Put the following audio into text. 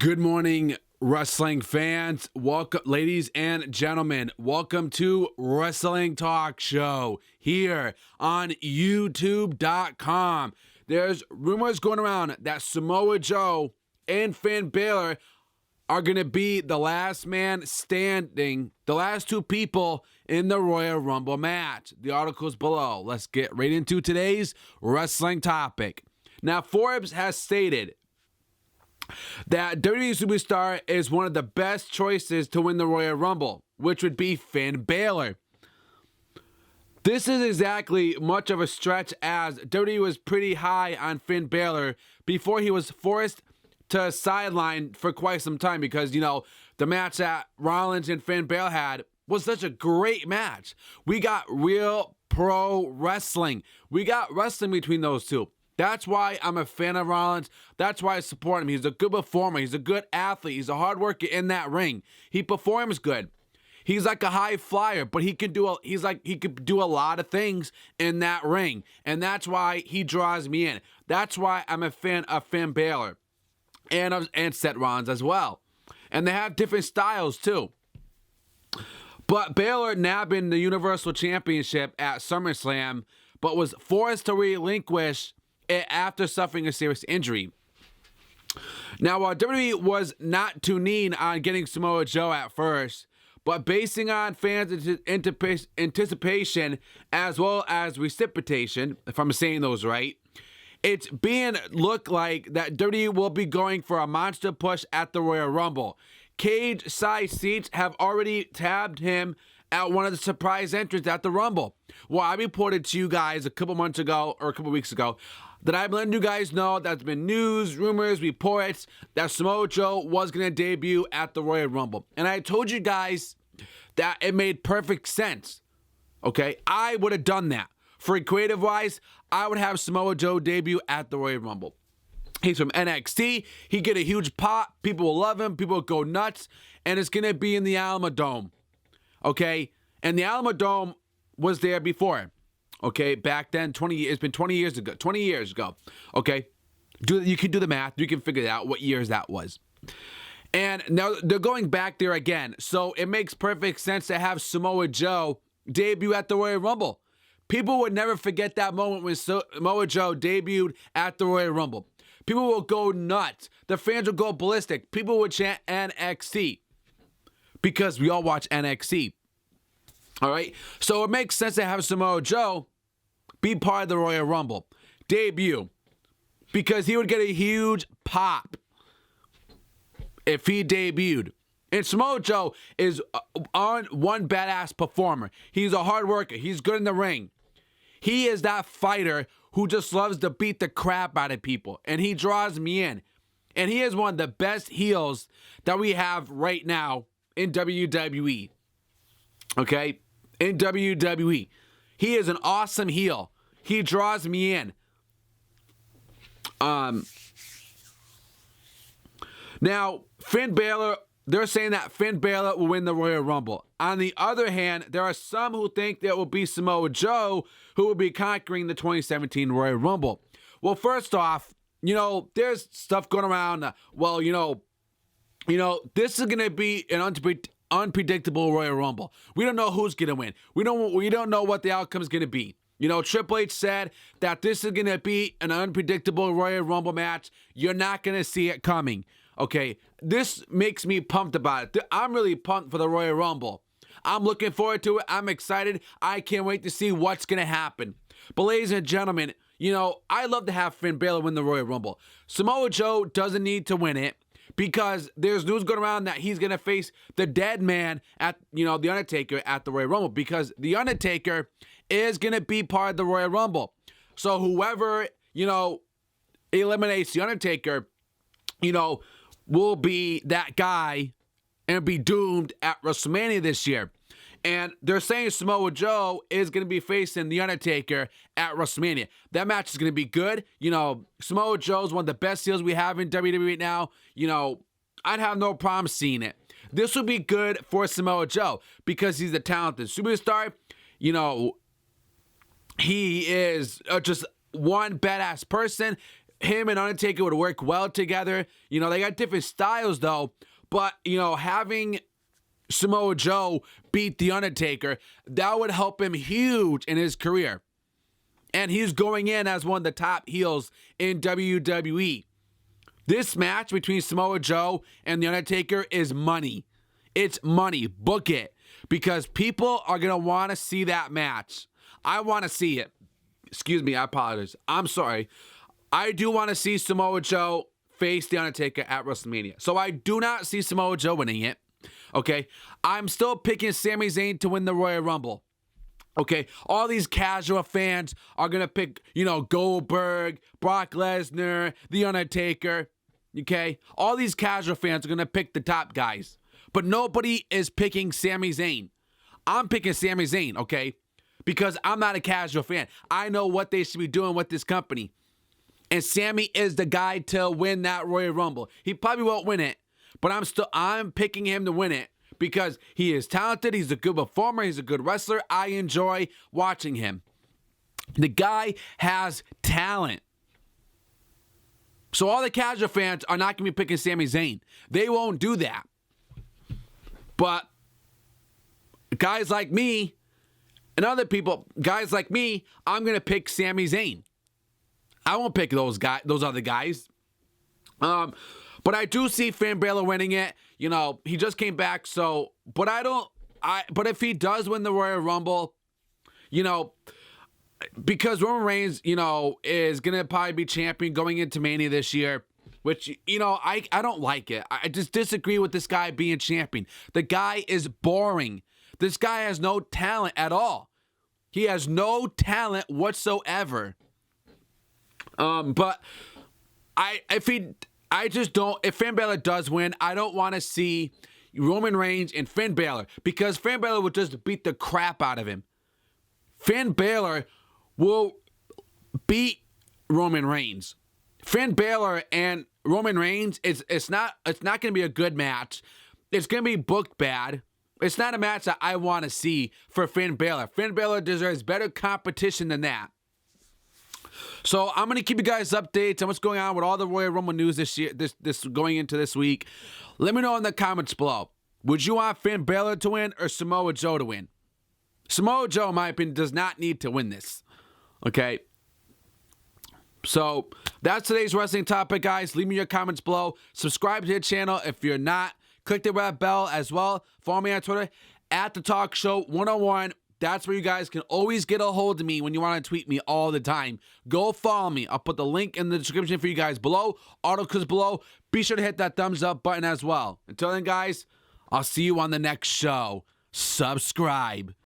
Good morning, wrestling fans. Welcome, ladies and gentlemen. Welcome to Wrestling Talk Show here on YouTube.com. There's rumors going around that Samoa Joe and Finn Baylor are going to be the last man standing, the last two people in the Royal Rumble match. The article's below. Let's get right into today's wrestling topic. Now, Forbes has stated that WWE Superstar is one of the best choices to win the Royal Rumble, which would be Finn Baylor. This is exactly much of a stretch, as WWE was pretty high on Finn Baylor before he was forced to sideline for quite some time, because, you know, the match that Rollins and Finn Baylor had was such a great match. We got real pro wrestling. We got wrestling between those two. That's why I'm a fan of Rollins. That's why I support him. He's a good performer. He's a good athlete. He's a hard worker in that ring. He performs good. He's like a high flyer, but he could do a lot of things in that ring. And that's why he draws me in. That's why I'm a fan of Finn Baylor and Seth Rollins as well. And they have different styles too. But Baylor nabbing the Universal Championship at SummerSlam, but was forced to relinquish it after suffering a serious injury. Now, while WWE was not too keen on getting Samoa Joe at first, but basing on fans' anticipation as well as reciprocation, if I'm saying those right, it's being looked like that WWE will be going for a monster push at the Royal Rumble. Cage-side seats have already tabbed him at one of the surprise entrants at the Rumble. Well, I reported to you guys a couple months ago, or a couple weeks ago, that I've letting you guys know there's been news, rumors, reports that Samoa Joe was going to debut at the Royal Rumble. And I told you guys that it made perfect sense. Okay? I would have done that. For creative-wise, I would have Samoa Joe debut at the Royal Rumble. He's from NXT. He get a huge pop. People will love him. People will go nuts. And it's going to be in the Alamo Dome. Okay? And the Alamo Dome was there before. Okay, back then, it's been 20 years ago. 20 years ago. Okay, you can do the math. You can figure out what years that was. And now they're going back there again. So it makes perfect sense to have Samoa Joe debut at the Royal Rumble. People would never forget that moment when Samoa Joe debuted at the Royal Rumble. People will go nuts. The fans will go ballistic. People would chant NXT because we all watch NXT. All right, so it makes sense to have Samoa Joe be part of the Royal Rumble debut, because he would get a huge pop if he debuted. And Samoa Joe is one badass performer. He's a hard worker. He's good in the ring. He is that fighter who just loves to beat the crap out of people, and he draws me in. And he is one of the best heels that we have right now in WWE. Okay? In WWE. He is an awesome heel. He draws me in. Now, Finn Baylor, they're saying that Finn Baylor will win the Royal Rumble. On the other hand, there are some who think that it will be Samoa Joe who will be conquering the 2017 Royal Rumble. Well, first off, you know, there's stuff going around. Well, you know, this is going to be an unpredictable Royal Rumble. We don't know who's going to win. We don't know what the outcome is going to be. You know, Triple H said that this is going to be an unpredictable Royal Rumble match. You're not going to see it coming. Okay, this makes me pumped about it. I'm really pumped for the Royal Rumble. I'm looking forward to it. I'm excited. I can't wait to see what's going to happen. But ladies and gentlemen, you know, I love to have Finn Baylor win the Royal Rumble. Samoa Joe doesn't need to win it, because there's news going around that he's going to face the dead man at, you know, the Undertaker at the Royal Rumble, because the Undertaker is going to be part of the Royal Rumble. So whoever, you know, eliminates the Undertaker, you know, will be that guy and be doomed at WrestleMania this year. And they're saying Samoa Joe is going to be facing The Undertaker at WrestleMania. That match is going to be good. You know, Samoa Joe is one of the best heels we have in WWE right now. You know, I'd have no problem seeing it. This would be good for Samoa Joe because he's a talented superstar. You know, he is just one badass person. him and Undertaker would work well together. You know, they got different styles though, but you know, having Samoa Joe beat the Undertaker, that would help him huge in his career. And he's going in as one of the top heels in WWE. This match between Samoa Joe and the Undertaker is money. It's money. Book it. Because people are going to want to see that match. I want to see it. Excuse me, I apologize. I'm sorry. I do want to see Samoa Joe face the Undertaker at WrestleMania. So I do not see Samoa Joe winning it. Okay? I'm still picking Sami Zayn to win the Royal Rumble. Okay? All these casual fans are going to pick, you know, Goldberg, Brock Lesnar, The Undertaker. Okay? All these casual fans are going to pick the top guys. But nobody is picking Sami Zayn. I'm picking Sami Zayn, okay? Because I'm not a casual fan. I know what they should be doing with this company. And Sami is the guy to win that Royal Rumble. He probably won't win it, but I'm picking him to win it because he is talented, he's a good performer, he's a good wrestler. I enjoy watching him. The guy has talent. So all the casual fans are not going to be picking Sami Zayn. They won't do that. But guys like me and other people, guys like me, I'm going to pick Sami Zayn. I won't pick those other guys. But I do see Finn Balor winning it. You know, he just came back, so but but if he does win the Royal Rumble, you know, because Roman Reigns, you know, is going to probably be champion going into Mania this year. Which, you know, I don't like it. I just disagree with this guy being champion. The guy is boring. This guy has no talent at all. He has no talent whatsoever. But if Finn Balor does win, I don't want to see Roman Reigns and Finn Balor because Finn Balor will just beat the crap out of him. Finn Balor will beat Roman Reigns. Finn Balor and Roman Reigns, it's not going to be a good match. It's going to be booked bad. It's not a match that I want to see for Finn Balor. Finn Balor deserves better competition than that. So I'm going to keep you guys updates on what's going on with all the Royal Rumble news this year, this going into this week. Let me know in the comments below. Would you want Finn Balor to win or Samoa Joe to win? Samoa Joe, in my opinion, does not need to win this. Okay? So that's today's wrestling topic, guys. Leave me your comments below. Subscribe to the channel if you're not. Click the red bell as well. Follow me on Twitter at The Talk Show 101. That's where you guys can always get a hold of me when you want to tweet me all the time. Go follow me. I'll put the link in the description for you guys below. Articles below. Be sure to hit that thumbs up button as well. Until then, guys, I'll see you on the next show. Subscribe.